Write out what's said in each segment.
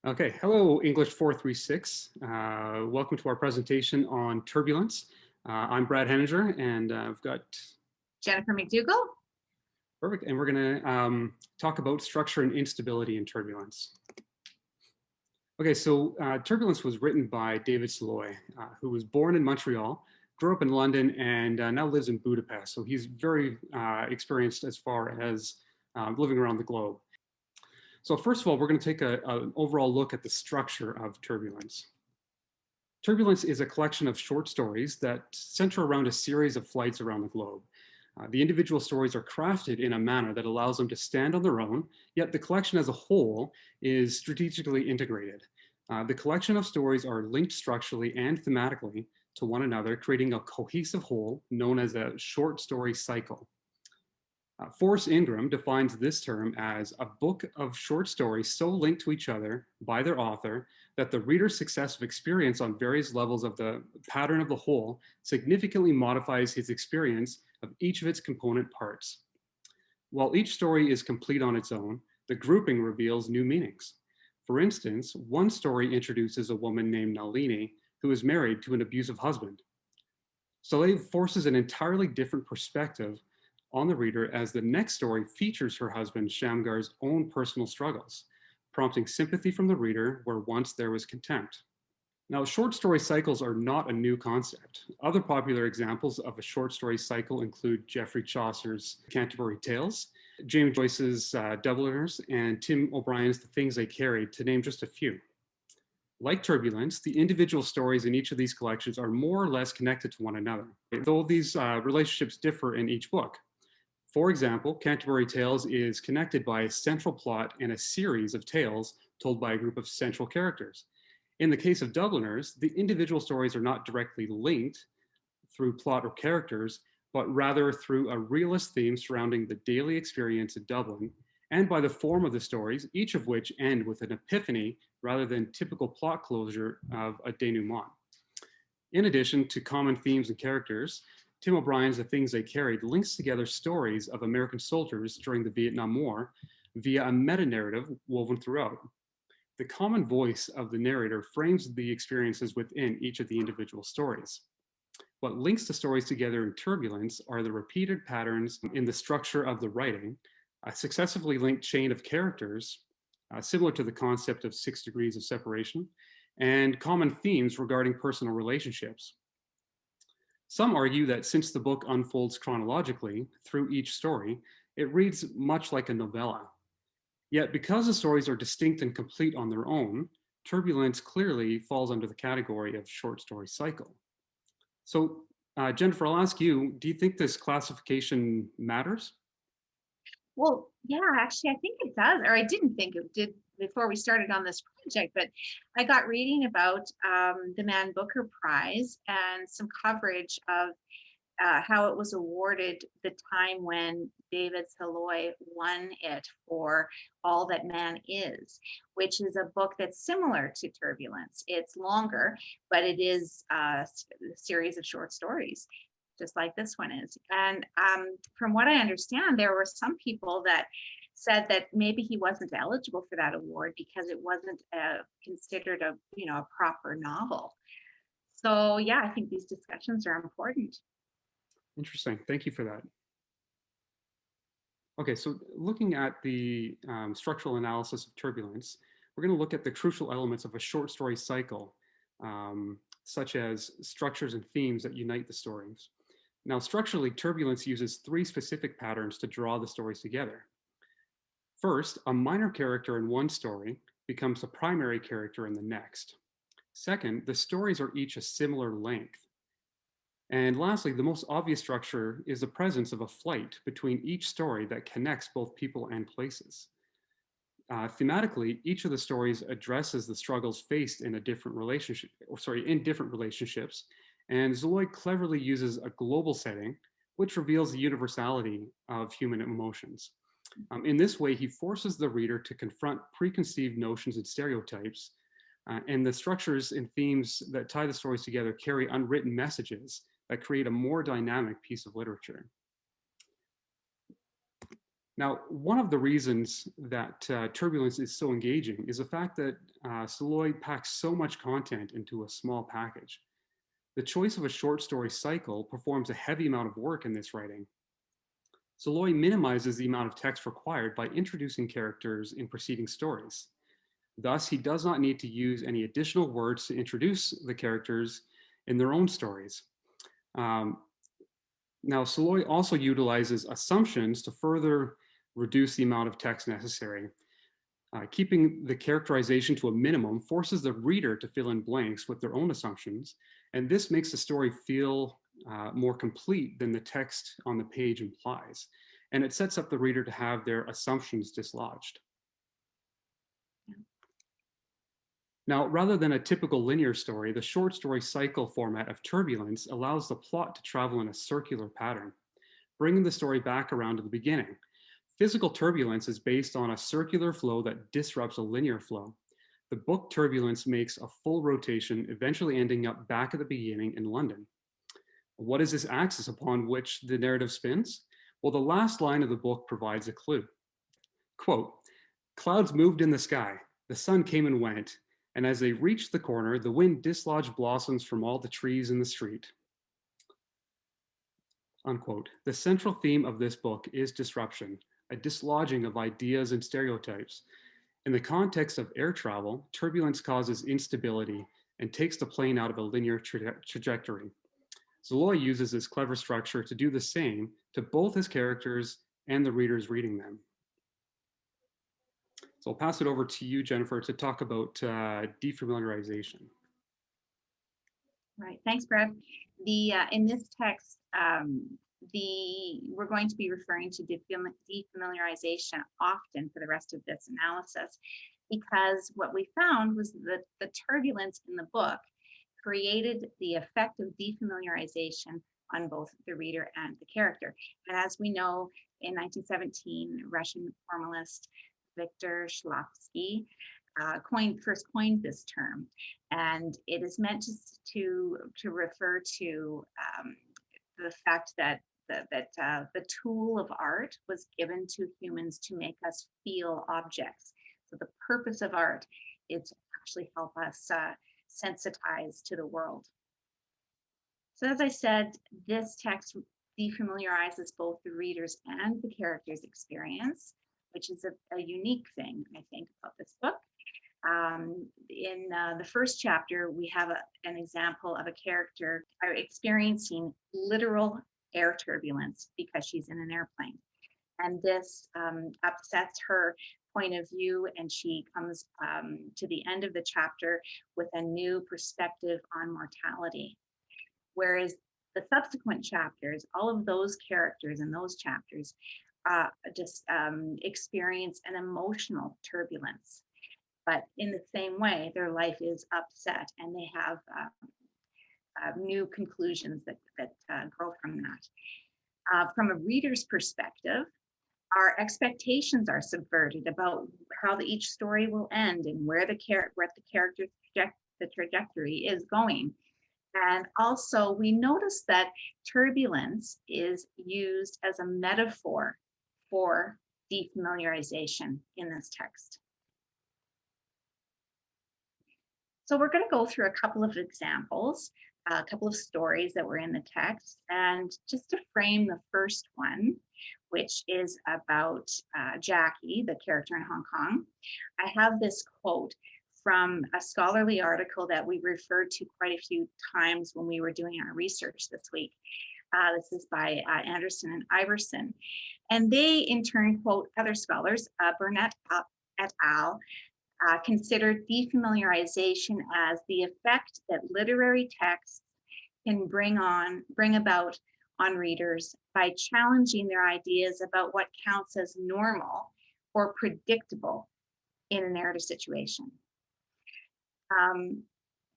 Okay, hello English 436. Welcome to our presentation on turbulence. I'm Brad Henninger and I've got Jennifer McDougall. perfect, and we're going to talk about structure and instability in turbulence. Okay, so Turbulence was written by David Saloy, who was born in Montreal, grew up in London, and now lives in Budapest. So he's very experienced as far as living around the globe. So first of all, we're going to take an overall look at the structure of Turbulence. Turbulence is a collection of short stories that center around a series of flights around the globe. The individual stories are crafted in a manner that allows them to stand on their own, yet the collection as a whole is strategically integrated. The collection of stories are linked structurally and thematically to one another, creating a cohesive whole known as a short story cycle. Forrest Ingram defines this term as a book of short stories so linked to each other by their author that the reader's successive experience on various levels of the pattern of the whole significantly modifies his experience of each of its component parts. While each story is complete on its own, the grouping reveals new meanings. For instance, one story introduces a woman named Nalini who is married to an abusive husband. Soleil forces an entirely different perspective on the reader as the next story features her husband Shamgar's own personal struggles, prompting sympathy from the reader where once there was contempt. Now, short story cycles are not a new concept. Other popular examples of a short story cycle include Geoffrey Chaucer's Canterbury Tales, James Joyce's Dubliners, and Tim O'Brien's The Things They Carried, to name just a few. Like Turbulence, the individual stories in each of these collections are more or less connected to one another, though these relationships differ in each book. For example, Canterbury Tales is connected by a central plot and a series of tales told by a group of central characters. In the case of Dubliners, the individual stories are not directly linked through plot or characters, but rather through a realist theme surrounding the daily experience in Dublin, and by the form of the stories, each of which end with an epiphany rather than typical plot closure of a denouement. In addition to common themes and characters, Tim O'Brien's The Things They Carried links together stories of American soldiers during the Vietnam War via a meta-narrative woven throughout. The common voice of the narrator frames the experiences within each of the individual stories. What links the stories together in Turbulence are the repeated patterns in the structure of the writing, a successively linked chain of characters, similar to the concept of 6 degrees of separation, and common themes regarding personal relationships. Some argue that since the book unfolds chronologically through each story, it reads much like a novella. Yet because the stories are distinct and complete on their own, Turbulence clearly falls under the category of short story cycle. So Jennifer, I'll ask you, do you think this classification matters? Well, yeah, actually, I think it does, or I didn't think it did before we started on this project, but I got reading about the Man Booker Prize and some coverage of how it was awarded the time when David Saloy won it for All That Man Is, which is a book that's similar to Turbulence. It's longer, but it is a series of short stories, just like this one is. And from what I understand, there were some people that said that maybe he wasn't eligible for that award because it wasn't considered a proper novel. So yeah, I think these discussions are important. Interesting. Thank you for that. Okay, so looking at the structural analysis of Turbulence, we're going to look at the crucial elements of a short story cycle, such as structures and themes that unite the stories. Now, structurally, Turbulence uses 3 specific patterns to draw the stories together. First, a minor character in one story becomes a primary character in the next. Second, the stories are each a similar length. And lastly, the most obvious structure is the presence of a flight between each story that connects both people and places. Thematically, each of the stories addresses the struggles faced in a different relationship, in different relationships, and Saloy cleverly uses a global setting, which reveals the universality of human emotions. In this way, he forces the reader to confront preconceived notions and stereotypes, and the structures and themes that tie the stories together carry unwritten messages that create a more dynamic piece of literature. Now, one of the reasons that Turbulence is so engaging is the fact that Saloy packs so much content into a small package. The choice of a short story cycle performs a heavy amount of work in this writing. Saloy minimizes the amount of text required by introducing characters in preceding stories. Thus, he does not need to use any additional words to introduce the characters in their own stories. Um, Now, Saloy also utilizes assumptions to further reduce the amount of text necessary. Keeping the characterization to a minimum forces the reader to fill in blanks with their own assumptions, and this makes the story feel more complete than the text on the page implies. And it sets up the reader to have their assumptions dislodged. Now, rather than a typical linear story, the short story cycle format of Turbulence allows the plot to travel in a circular pattern, bringing the story back around to the beginning. Physical turbulence is based on a circular flow that disrupts a linear flow. The book Turbulence makes a full rotation, eventually ending up back at the beginning in London. What is this axis upon which the narrative spins? Well, the last line of the book provides a clue. Quote, "Clouds moved in the sky, the sun came and went, and as they reached the corner, the wind dislodged blossoms from all the trees in the street." Unquote. The central theme of this book is disruption, a dislodging of ideas and stereotypes. In the context of air travel, turbulence causes instability and takes the plane out of a linear trajectory. Saloy uses this clever structure to do the same to both his characters and the readers reading them. So I'll pass it over to you, Jennifer, to talk about defamiliarization. Right, thanks, Brad. In this text, we're going to be referring to defamiliarization often for the rest of this analysis, because what we found was that the turbulence in the book created the effect of defamiliarization on both the reader and the character. And as we know, in 1917, Russian formalist Viktor Shklovsky first coined this term, and it is meant to refer to the fact that the tool of art was given to humans to make us feel objects. So the purpose of art is to actually help us sensitize to the world. So as I said, this text defamiliarizes both the reader's and the character's experience, which is a unique thing, I think, about this book. In the first chapter, we have an example of a character experiencing literal air turbulence because she's in an airplane. And this upsets her point of view, and she comes to the end of the chapter with a new perspective on mortality. Whereas the subsequent chapters, all of those characters in those chapters just experience an emotional turbulence. But in the same way, their life is upset, and they have new conclusions that grow from that. From a reader's perspective, our expectations are subverted about how each story will end and where the character's trajectory is going. And also, we notice that turbulence is used as a metaphor for defamiliarization in this text. So we're going to go through a couple of examples, a couple of stories that were in the text. And just to frame the first one, which is about Jackie, the character in Hong Kong, I have this quote from a scholarly article that we referred to quite a few times when we were doing our research this week. This is by Anderson and Iverson. And they, in turn, quote other scholars, Burnett et al., considered defamiliarization as the effect that literary texts can bring about on readers by challenging their ideas about what counts as normal or predictable in a narrative situation.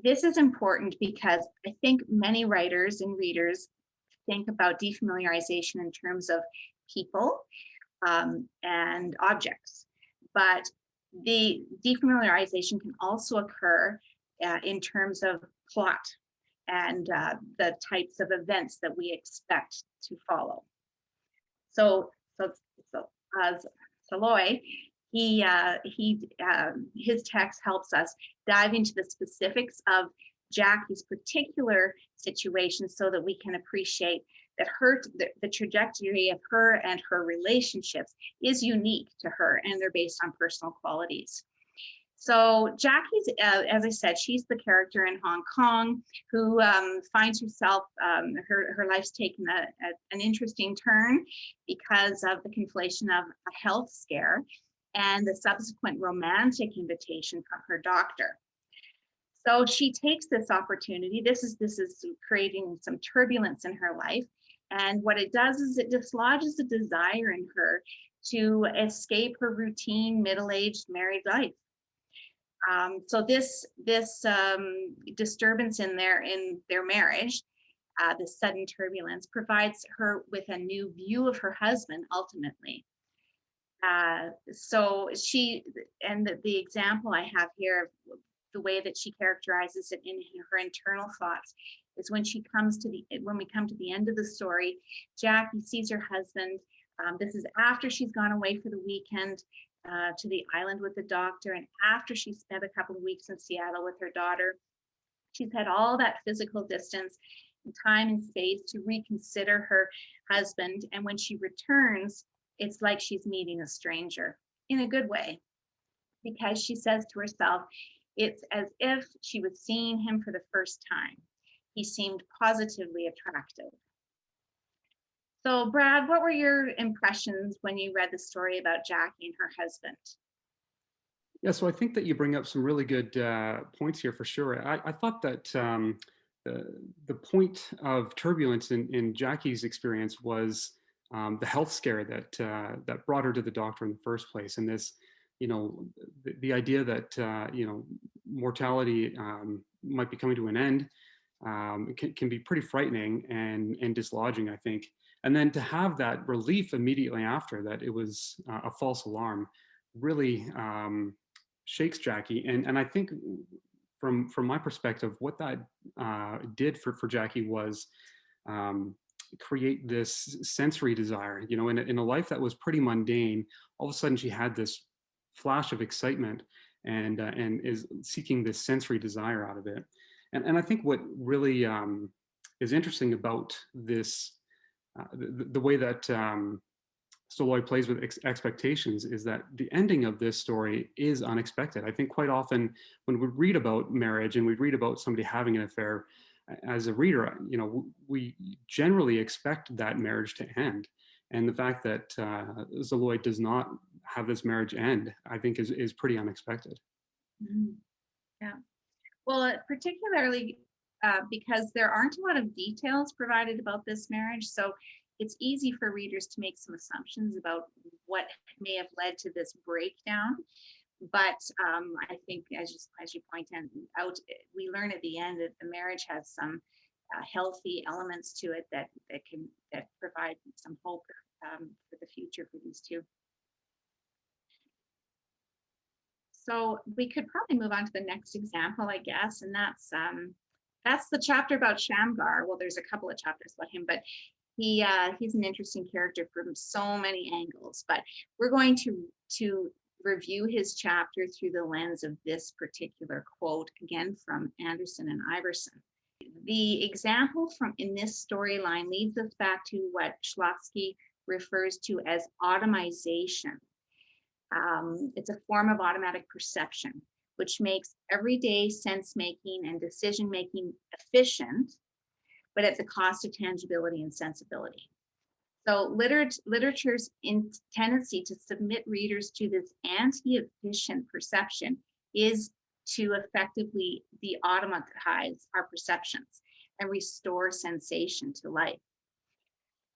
This is important because I think many writers and readers think about defamiliarization in terms of people and objects, but the defamiliarization can also occur in terms of plot and the types of events that we expect to follow. So Saloy, his text helps us dive into the specifics of Jackie's particular situation so that we can appreciate that the trajectory of her and her relationships is unique to her, and they're based on personal qualities. So Jackie's, as I said, she's the character in Hong Kong who finds herself, her life's taken an interesting turn because of the conflation of a health scare and the subsequent romantic invitation from her doctor. So she takes this opportunity. This is creating some turbulence in her life. And what it does is it dislodges a desire in her to escape her routine middle-aged married life. So this disturbance in their marriage, this sudden turbulence, provides her with a new view of her husband ultimately. So the example I have here, the way that she characterizes it in her internal thoughts, is when we come to the end of the story, Jackie sees her husband. This is after she's gone away for the weekend to the island with the doctor, and after she spent a couple of weeks in Seattle with her daughter. She's had all that physical distance and time and space to reconsider her husband, and when she returns, it's like she's meeting a stranger in a good way, because she says to herself, it's as if she was seeing him for the first time. He seemed positively attractive. So, Brad, what were your impressions when you read the story about Jackie and her husband? Yeah, so I think that you bring up some really good points here for sure. I thought that the point of turbulence in Jackie's experience was the health scare that brought her to the doctor in the first place, and this, the idea that mortality might be coming to an end can be pretty frightening and dislodging, I think. And then to have that relief immediately after that it was a false alarm really shakes Jackie. And I think from my perspective, what that did for Jackie was create this sensory desire. In a life that was pretty mundane, all of a sudden she had this flash of excitement and is seeking this sensory desire out of it. And I think what really is interesting about this, the way that Saloy plays with expectations, is that the ending of this story is unexpected. I think quite often when we read about marriage and we read about somebody having an affair, as a reader, we generally expect that marriage to end. And the fact that Saloy does not have this marriage end, I think is pretty unexpected. Mm-hmm. Yeah. Well, particularly because there aren't a lot of details provided about this marriage. So it's easy for readers to make some assumptions about what may have led to this breakdown. But I think, as you point out, we learn at the end that the marriage has some healthy elements to it that provide some hope for the future for these two. So we could probably move on to the next example, I guess, and that's the chapter about Shamgar. Well, there's a couple of chapters about him, but he's an interesting character from so many angles. But we're going to review his chapter through the lens of this particular quote, again from Anderson and Iverson. The example in this storyline leads us back to what Shklovsky refers to as automation. It's a form of automatic perception, which makes everyday sense-making and decision-making efficient, but at the cost of tangibility and sensibility. So literature's tendency to submit readers to this anti-efficient perception is to effectively de-automatize our perceptions and restore sensation to life.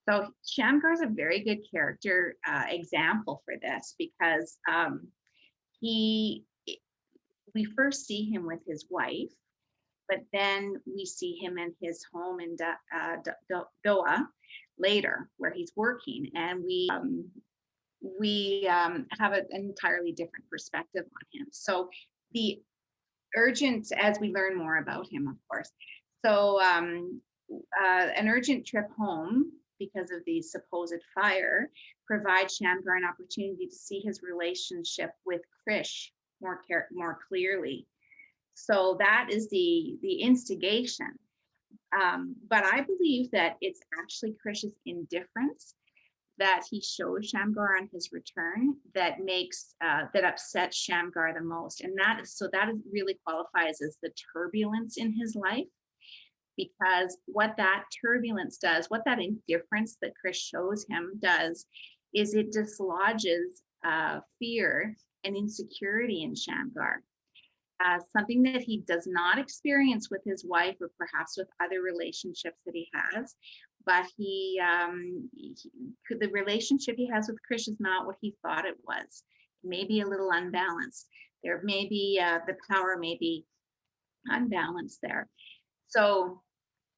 So Shamgar is a very good character example for this, because we first see him with his wife, but then we see him in his home in Doha later, where he's working, and we have an entirely different perspective on him. So the urgent, as we learn more about him, of course. So an urgent trip home because of the supposed fire, provide Shamgar an opportunity to see his relationship with Krish more clearly. So that is the instigation. But I believe that it's actually Krish's indifference that he shows Shamgar on his return that upsets Shamgar the most. And that really qualifies as the turbulence in his life, because what that turbulence does, what that indifference that Krish shows him does, is it dislodges fear and insecurity in Shamgar. Something that he does not experience with his wife, or perhaps with other relationships that he has. But the relationship he has with Krish is not what he thought it was. Maybe a little unbalanced. There may be the power may be unbalanced there. So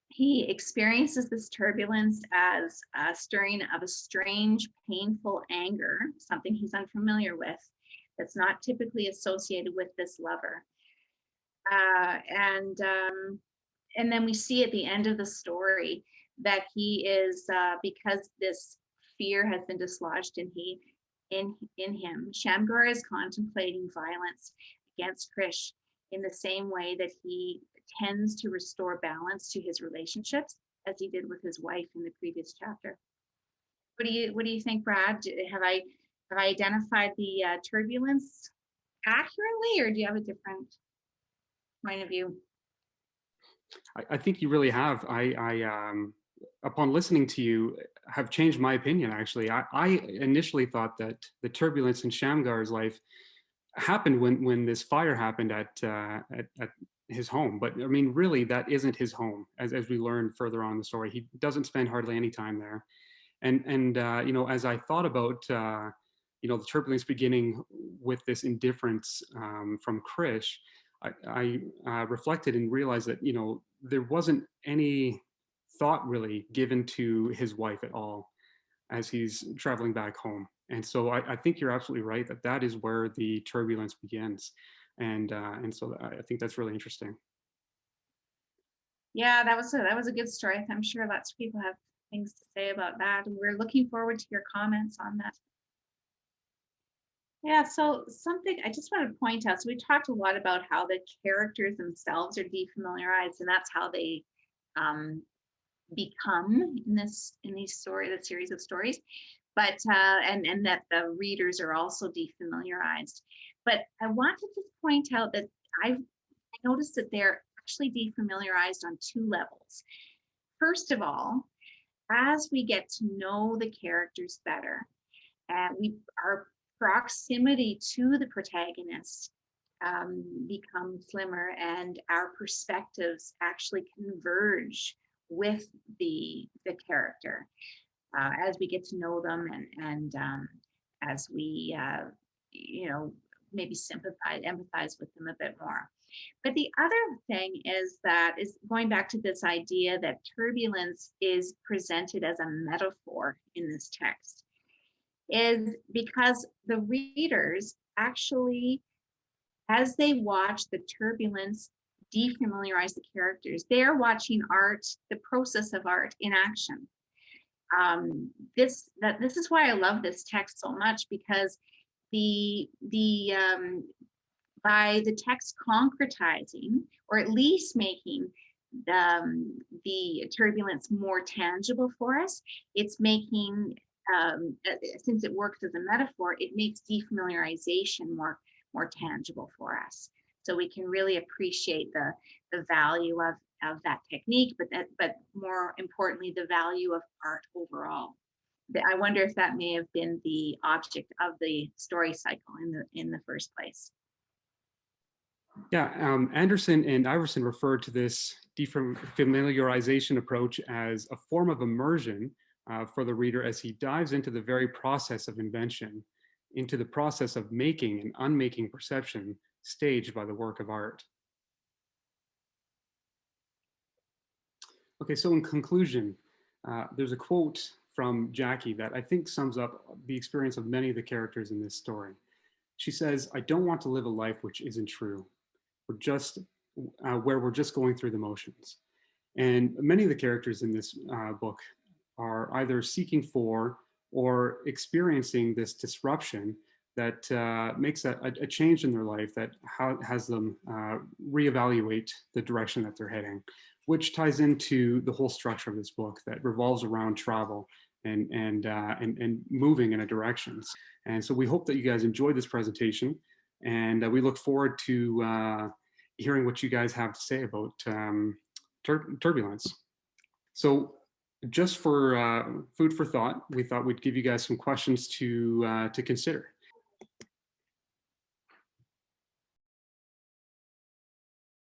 he experiences this turbulence as a stirring of a strange, painful anger, something he's unfamiliar with, that's not typically associated with this lover. And then we see at the end of the story that he is, because this fear has been dislodged in him, Shamgar is contemplating violence against Krish in the same way that he tends to restore balance to his relationships, as he did with his wife in the previous chapter. What do you think, Brad? Have I identified the turbulence accurately, or do you have a different point of view? I think you really have. Upon listening to you, have changed my opinion, actually. I initially thought that the turbulence in Shamgar's life happened when this fire happened at his home. But I mean, really, that isn't his home, as we learn further on in the story. He doesn't spend hardly any time there. And you know, as I thought about you know, the turbulence beginning with this indifference from Krish, I reflected and realized that, you know, there wasn't any thought really given to his wife at all as he's traveling back home. And so I think you're absolutely right that is where the turbulence begins. And so I think that's really interesting. Yeah, that was a good story. I'm sure lots of people have things to say about that, and we're looking forward to your comments on that. Yeah, so something I just want to point out. So we talked a lot about how the characters themselves are defamiliarized, and that's how they become in the series of stories. But and that the readers are also defamiliarized. But I want to just point out that I noticed that they're actually defamiliarized on two levels. First of all, as we get to know the characters better, and our proximity to the protagonist becomes slimmer, and our perspectives actually converge with the character as we get to know them, and as we you know, maybe empathize with them a bit more. But the other thing is going back to this idea that turbulence is presented as a metaphor in this text, is because the readers actually, as they watch the turbulence defamiliarize the characters, they're watching art, the process of art in action. This is why I love this text so much, because by the text concretizing, or at least making the turbulence more tangible for us, it's making, since it works as a metaphor, it makes defamiliarization more tangible for us. So we can really appreciate the value of that technique, but more importantly, the value of art overall. I wonder if that may have been the object of the story cycle in the first place. Yeah, Anderson and Iverson referred to this defamiliarization approach as a form of immersion for the reader as he dives into the very process of invention, into the process of making and unmaking perception staged by the work of art. Okay, so in conclusion, there's a quote from Jackie that I think sums up the experience of many of the characters in this story. She says, "I don't want to live a life which isn't true. Where we're just going through the motions." And many of the characters in this book are either seeking for or experiencing this disruption that makes a change in their life that has them reevaluate the direction that they're heading, which ties into the whole structure of this book that revolves around travel and moving in a direction. And so we hope that you guys enjoyed this presentation, and we look forward to hearing what you guys have to say about turbulence. So just for food for thought, we thought we'd give you guys some questions to consider.